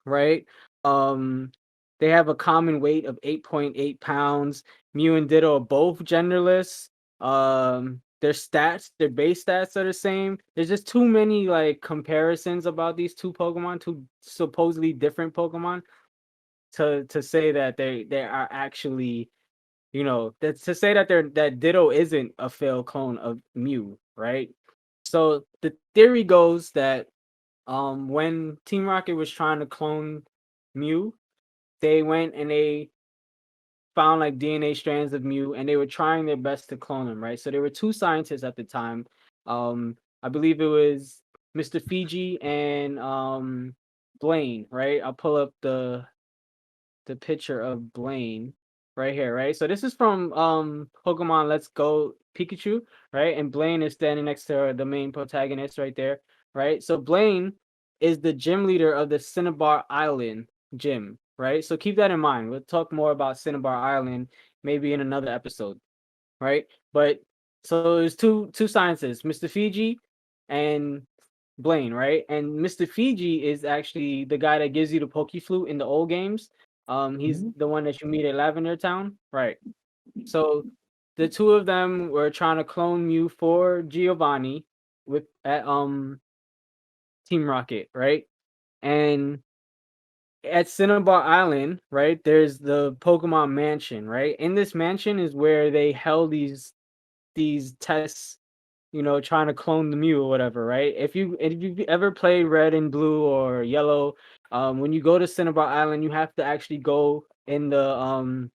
right? Um, they have a common weight of 8.8 pounds. Mew and Ditto are both genderless. Their base stats are the same. There's just too many like comparisons about these two Pokemon, two supposedly different Pokemon, to say that they are actually, to say that that Ditto isn't a failed clone of Mew, right? So the theory goes that when Team Rocket was trying to clone Mew, they went and they found like DNA strands of Mew and they were trying their best to clone him, right? So there were two scientists at the time. I believe it was Mr. Fiji and Blaine, right? I'll pull up the picture of Blaine right here, right? So this is from Pokemon Let's Go Pikachu, right? And Blaine is standing next to the main protagonist right there, right? So Blaine is the gym leader of the Cinnabar Island gym, right? So keep that in mind. We'll talk more about Cinnabar Island maybe in another episode, right? But so there's two scientists, Mr. Fiji and Blaine, right? And Mr. Fiji is actually the guy that gives you the Poke Flute in the old games. He's Mhm. the one that you meet at Lavender Town, right? So the two of them were trying to clone Mew for Giovanni with at Team Rocket, right? And at Cinnabar Island, right? There's the Pokemon Mansion, right? In this mansion is where they held these tests trying to clone the Mew or whatever, right? If you ever played Red and Blue or Yellow, when you go to Cinnabar Island, you have to actually go in the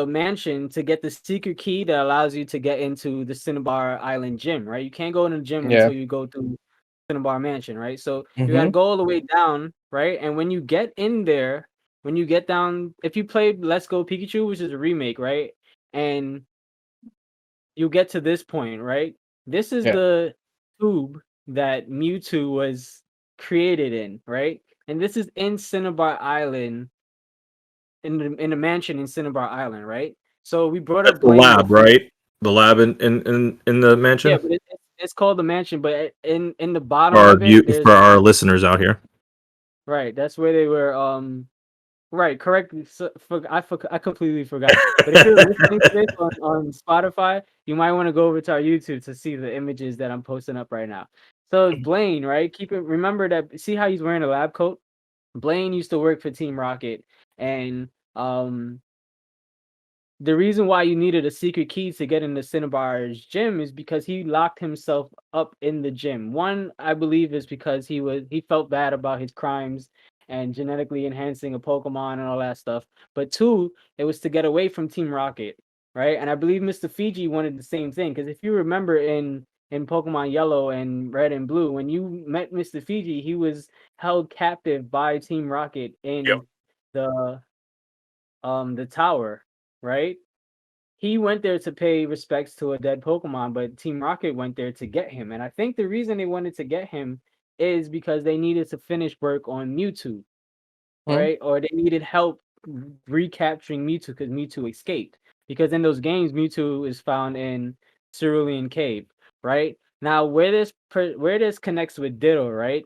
mansion to get the secret key that allows you to get into the Cinnabar Island gym, right? You can't go in the gym Yeah. until you go through Cinnabar Mansion, right? So you gotta Mm-hmm. go all the way down, right? And when you get in there, when you get down, if you played Let's Go Pikachu, which is a remake, right? And you get to this point, right? This is Yeah. the tube that Mewtwo was created in, right? And this is in Cinnabar Island, in the mansion in Cinnabar Island, right? So we brought That's up the Blaine lab, before. right? The lab in the Yeah, mansion but it's called the mansion, but in the for bottom of it, there's our listeners out here. right. That's where they were. Right, correct. So, I completely forgot. But if you're listening to this on Spotify, you might want to go over to our YouTube to see the images that I'm posting up right now. So it's Blaine, right? Remember that. See how he's wearing a lab coat? Blaine used to work for Team Rocket, and the reason why you needed a secret key to get into Cinnabar's gym is because he locked himself up in the gym. One, I believe, is because he felt bad about his crimes and genetically enhancing a Pokemon and all that stuff. But two, it was to get away from Team Rocket, right? And I believe Mr. Fiji wanted the same thing because if you remember in Pokemon Yellow and Red and Blue, when you met Mr. Fiji, he was held captive by Team Rocket Yep. in the the tower, right? He went there to pay respects to a dead Pokemon, but Team Rocket went there to get him. And I think the reason they wanted to get him is because they needed to finish work on Mewtwo, Mm-hmm. right? Or they needed help recapturing Mewtwo because Mewtwo escaped. Because in those games, Mewtwo is found in Cerulean Cave, right? Now, where this connects with Ditto, right?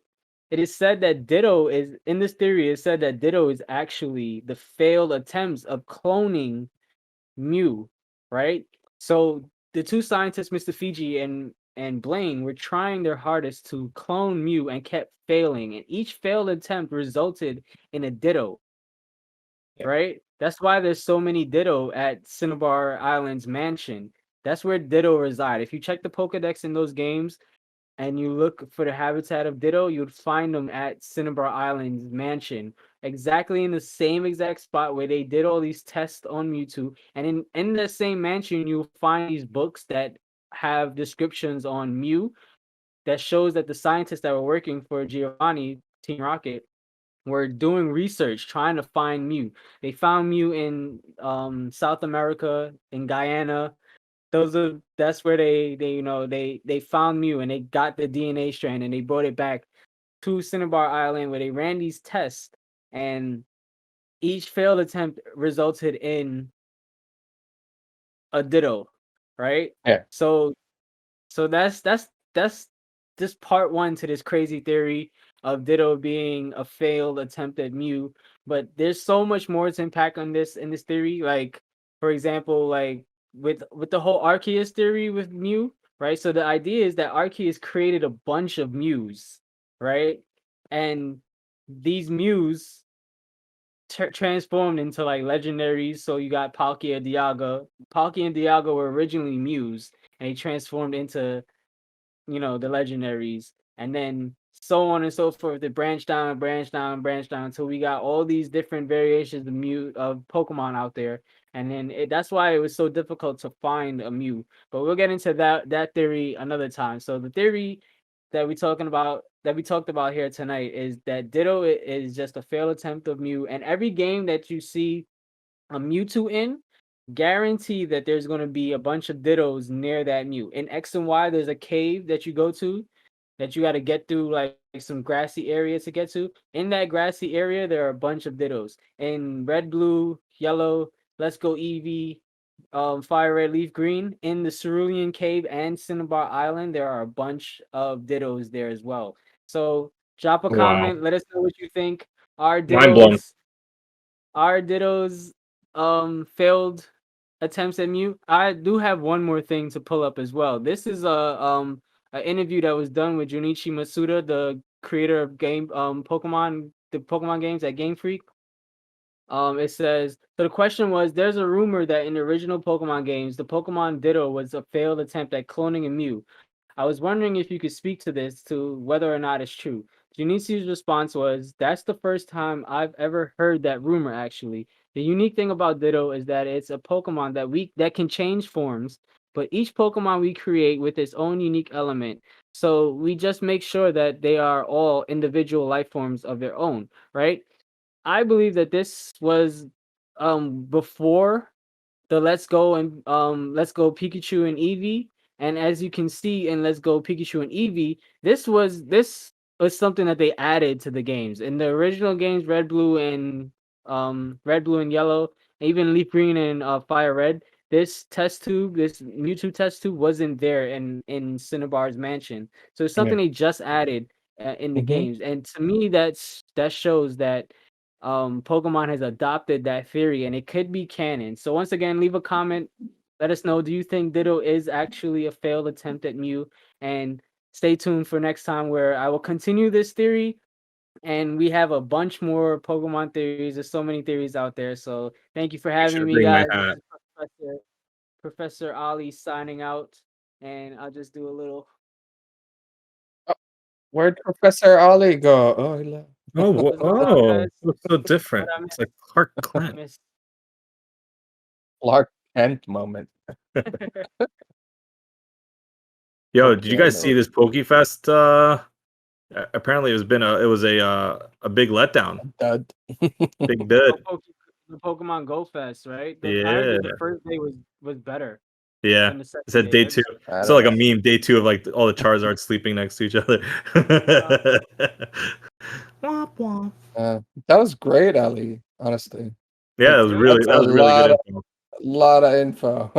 It is said that Ditto is in this theory. It's said that Ditto is actually the failed attempts of cloning Mew, right? So the two scientists, Mr. Fiji and Blaine, were trying their hardest to clone Mew and kept failing, and each failed attempt resulted in a Ditto, Yeah. right? That's why there's so many Ditto at Cinnabar Island's mansion. That's where Ditto reside. If you check the Pokedex in those games, and you look for the habitat of Ditto, you'd find them at Cinnabar Island's mansion, exactly in the same exact spot where they did all these tests on Mewtwo. And in the same mansion, you'll find these books that have descriptions on Mew that shows that the scientists that were working for Giovanni, Team Rocket, were doing research trying to find Mew. They found Mew in South America, in Guyana. That's where they found Mew and they got the DNA strand and they brought it back to Cinnabar Island where they ran these tests, and each failed attempt resulted in a Ditto, right? Yeah. So that's just part one to this crazy theory of Ditto being a failed attempt at Mew. But there's so much more to unpack on this in this theory. Like, for example, like with the whole Arceus theory with Mew, right? So the idea is that Arceus created a bunch of Mews, right? And these Mews transformed into like legendaries. So you got Palkia and Dialga. Palkia and Dialga were originally Mews, and they transformed into the legendaries, and then so on and so forth. They branch down, branch down, branch down until we got all these different variations of Pokemon out there. And then that's why it was so difficult to find a Mew. But we'll get into that theory another time. So the theory that we talked about here tonight is that Ditto is just a failed attempt of Mew, and every game that you see a Mewtwo in, guarantee that there's going to be a bunch of Dittos near that Mew. In X and Y, there's a cave that you go to that you got to get through like some grassy area to get to. In that grassy area, there are a bunch of Dittos. In Red, Blue, Yellow, Let's Go Eevee, Fire Red, Leaf Green, in the Cerulean Cave and Cinnabar Island, there are a bunch of Dittos there as well. So drop a Wow. comment. Let us know what you think. Are Mind blown. Ditto's failed attempts at Mew? I do have one more thing to pull up as well. This is a an interview that was done with Junichi Masuda, the creator of the Pokemon games at Game Freak. It says, so the question was, there's a rumor that in the original Pokemon games, the Pokemon Ditto was a failed attempt at cloning a Mew. I was wondering if you could speak to this, to whether or not it's true. Junisi's response was, that's the first time I've ever heard that rumor, actually. The unique thing about Ditto is that it's a Pokemon that can change forms, but each Pokemon we create with its own unique element. So we just make sure that they are all individual life forms of their own, right? I believe that this was before the Let's Go Pikachu and Eevee. And as you can see in Let's Go Pikachu and Eevee, this was something that they added to the games. In the original games, Red, Blue, and Yellow, and even Leaf Green and Fire Red, this Mewtwo test tube wasn't there in Cinnabar's mansion. So it's Yeah. something they just added in the Mhm. games. And to me, that shows that Pokemon has adopted that theory and it could be canon. So once again, leave a comment. Let us know. Do you think Ditto is actually a failed attempt at Mew? And stay tuned for next time where I will continue this theory. And we have a bunch more Pokemon theories. There's so many theories out there. So thank you for Make having sure to me, bring my guys. This hat. is Professor Ali signing out. And I'll just do a little. Oh, where'd Professor Ollie go? Oh, he left. What's going on, guys? Looks so What different. I It's like Clark miss? Kent. Clark Kent moment. Yo, did you Okay, guys no. see this Pokefest? Apparently, it was a big letdown, Dud. big Oh, dud. The Pokemon Go Fest, right? I heard Yeah, that the first day was better yeah. than the It second said day. day two. I It's don't like a know. meme. Day two of like all the Charizards sleeping next to each other. Uh, Womp womp. That was great, Ali. Honestly, Yeah, like that's that a was really good info. lot of info.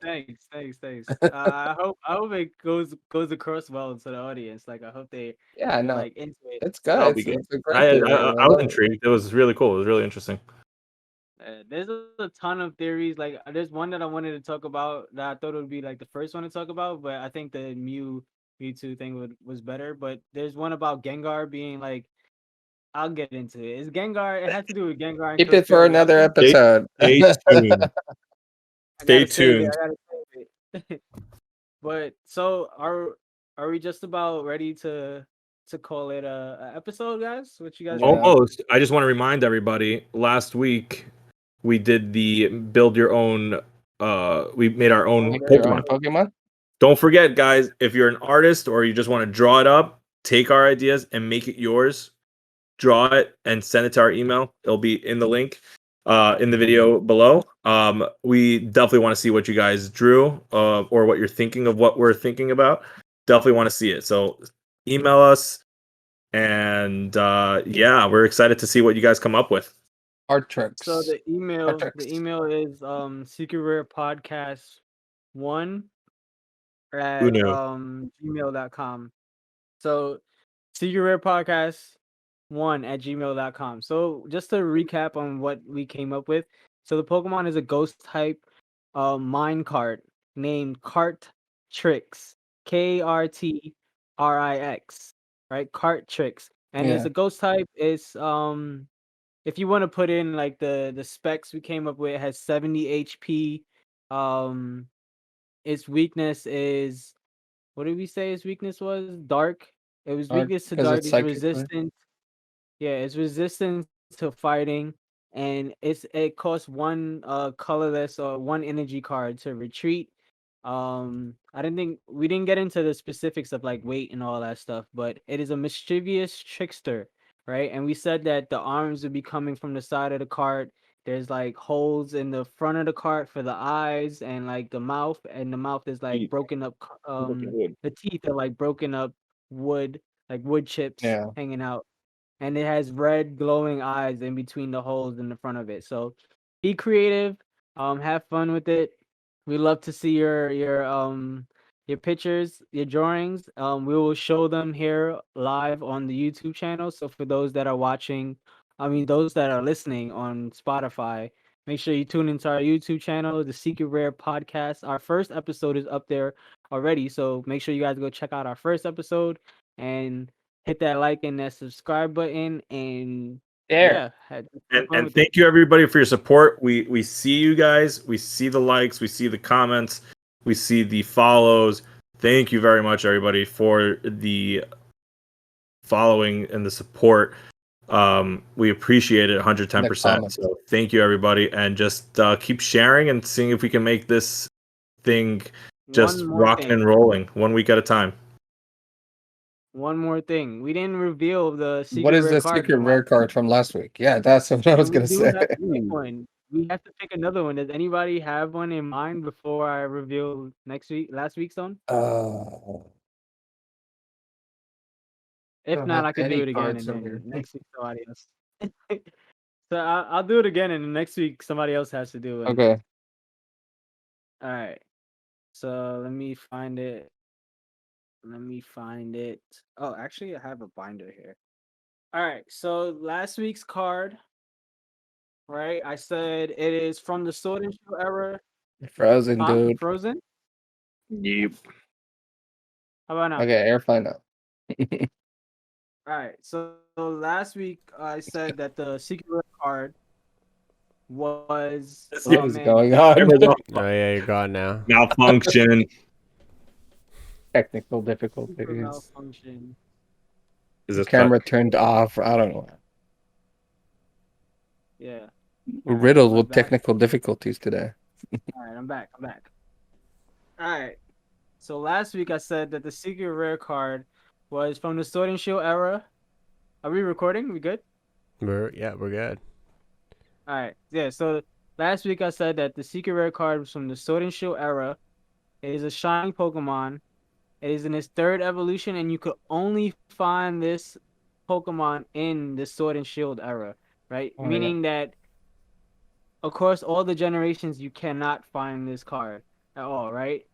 thanks. I hope it goes across well to the audience. Like I hope Yeah, they're no, like into it. it's good. That'll be good. It's a great theory. I I was love it. intrigued. It was really cool. It was really interesting. There's a ton of theories. Like there's one that I wanted to talk about that I thought it would be like the first one to talk about, but I think the Mewtwo thing was better. But there's one about Gengar being like, I'll get into it. It's Gengar. It has to do with Gengar and Keep it for another Cresselia. Stay, episode. stay tuned. I Stay gotta save it. tuned. I gotta save it. But so are we just about ready to call it a episode, guys? What you guys think? Yeah. Almost. I just want to remind everybody. Last week we did the build your own. We made our own Make your own Pokemon. Pokemon. Don't forget, guys. If you're an artist or you just want to draw it up, take our ideas and make it yours. Draw it and send it to our email. It'll be in the link in the video below. We definitely want to see what you guys drew or what you're thinking of what we're thinking about. Definitely want to see it. So email us and yeah, we're excited to see what you guys come up with. Art So tricks. Art tricks. the email is Secret Rare Podcast 1 Who at knew? gmail.com. So Secret Rare Podcast 1 at gmail.com. So just to recap on what we came up with. So the Pokemon is a ghost type mine cart named Kartix. Kartrix. Right? Kartix. And it's Yeah. a ghost type. It's if you want to put in like the specs we came up with, it has 70 HP. Um its weakness is, what did we say its weakness was? Dark. It was Art weakness to because dark. it's It's psychically. resistant. Yeah, it's resistant to fighting, and it costs one colorless or one energy card to retreat. I didn't think we didn't get into the specifics of like weight and all that stuff, but it is a mischievous trickster, right? And we said that the arms would be coming from the side of the cart. There's like holes in the front of the cart for the eyes and like the mouth, and the mouth is like Teeth. broken up. Broken wood. The teeth are like broken up wood, like wood chips Yeah. hanging out, and it has red glowing eyes in between the holes in the front of it. So be creative, have fun with it. We love to see your pictures, your drawings. We will show them here live on the YouTube channel. So for those that are watching, I mean those that are listening on Spotify, make sure you tune into our YouTube channel, the Secret Rare Podcast. Our first episode is up there already, so make sure you guys go check out our first episode and hit that like and that subscribe button, and There. Had And fun with thank you everybody for your support. We see you guys. We see the likes. We see the comments. We see the follows. Thank you very much, everybody, for the following and the support. We appreciate it 110%. comments. So thank you, everybody, and just keep sharing and seeing if we can make this thing just One more rocking thing. and rolling 1 week at a time. One more thing. We didn't reveal the secret What is rare the card. secret rare card from last week? Yeah, that's what I was And we gonna do say. have to pick one. We have to pick another one. Does anybody have one in mind before I reveal last week's one? If don't not, have I could do any it again, cards and over here. then next week somebody else. So I'll do it again, and then next week somebody else has to do it. Okay. All right. So let me find it. Oh, actually, I have a binder here. All right. So last week's card, right? I said it is from the Sword and Shield era. Frozen, Huh? dude. Frozen? Yep. How about now? Okay, air fine now. All right. So last week I said that the secret rare card was. What Oh is man, going on? Oh yeah, you're gone now. Malfunction. Technical super difficulties. malfunction. Is The this camera turned off. I don't know. Yeah. We're All right, riddled am I with back? technical difficulties today. All right, I'm back. All right. So last week I said that the secret rare card was from the Sword and Shield era. Are we recording? We good? We're good. All right. Yeah. So last week I said that the secret rare card was from the Sword and Shield era. It is a shiny Pokemon. It is in its third evolution, and you could only find this Pokemon in the Sword and Shield era, right? Oh, yeah. Meaning that, of course, all the generations you cannot find this card at all, right?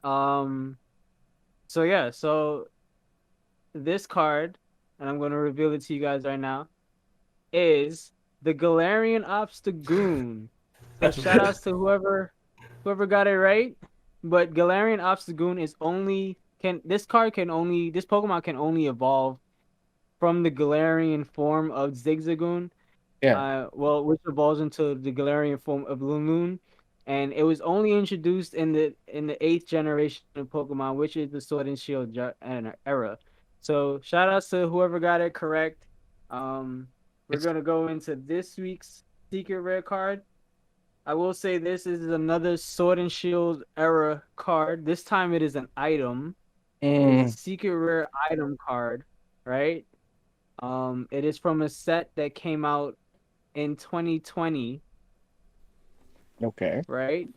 So yeah, so this card, and I'm gonna reveal it to you guys right now, is the Galarian Obstagoon. So shout outs to whoever got it right. But Galarian Obstagoon is only this Pokemon can only evolve from the Galarian form of Zigzagoon. Yeah. Well, which evolves into the Galarian form of Linoone, and it was only introduced in the 8th generation of Pokemon, which is the Sword and Shield era. So shout outs to whoever got it correct. We're gonna go into this week's secret rare card. I will say this is another Sword and Shield era card. This time it is an item. It's a secret rare item card, right? It is from a set that came out in 2020, Okay. right?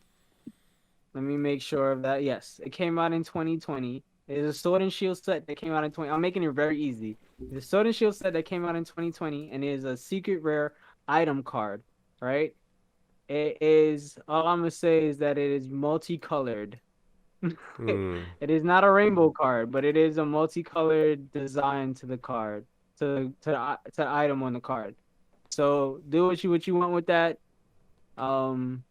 Let me make sure of that. Yes, it came out in 2020. It is a Sword and Shield set that came out in 20. I'm making it very easy. The Sword and Shield set that came out in 2020, and it is a secret rare item card, right? It is, all I'm gonna say is that it is multicolored. It is not a rainbow card, but it is a multicolored design to the card, to the item on the card. So do what you want with that. Um,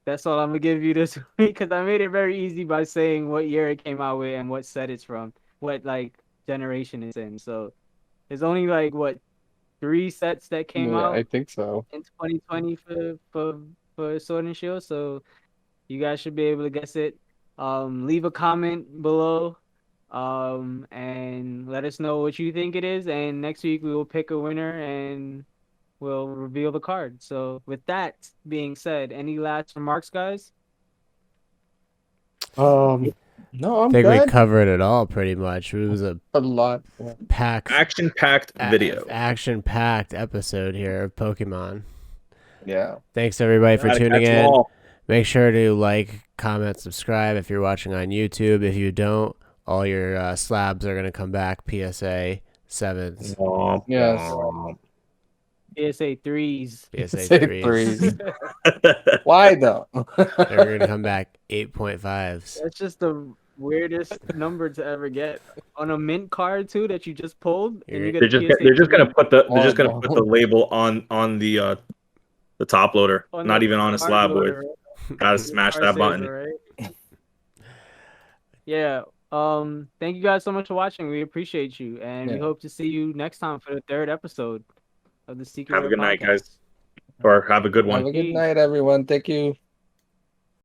that's all I'm gonna give you this week because I made it very easy by saying what year it came out with and what set it's from, what like generation it's in. So there's only like what 3 sets that came Yeah, I out think so. in 2020 for Sword and Shield. So you guys should be able to guess it. Leave a comment below, and let us know what you think it is. And next week we will pick a winner and we'll reveal the card. So with that being said, any last remarks, guys? No, I I'm think we good. covered it all pretty much. It was a lot. Yeah. Action-packed video. action-packed episode here of Pokemon. Yeah. Thanks everybody for Gotta tuning catch 'em in. all. Make sure to like, comment, subscribe if you're watching on YouTube. If you don't, all your slabs are gonna come back. PSA 7s, Yes. PSA 3s. PSA Say 3s. Why though? They're gonna come back 8.5s. That's just the weirdest number to ever get on a mint card too that you just pulled, and you get They're a just PSA gonna 3 put Horrible. the label on the top loader, on not the even on a card slab, boys. loader, right? Gotta Your smash card that saver, button. right? Yeah. Thank you guys so much for watching. We appreciate you, and we Yeah. hope to see you next time for the 3rd episode. of the Secret Have a Rare good night, podcast. guys. Or have a good one. Have a good Peace. night, everyone. Thank you.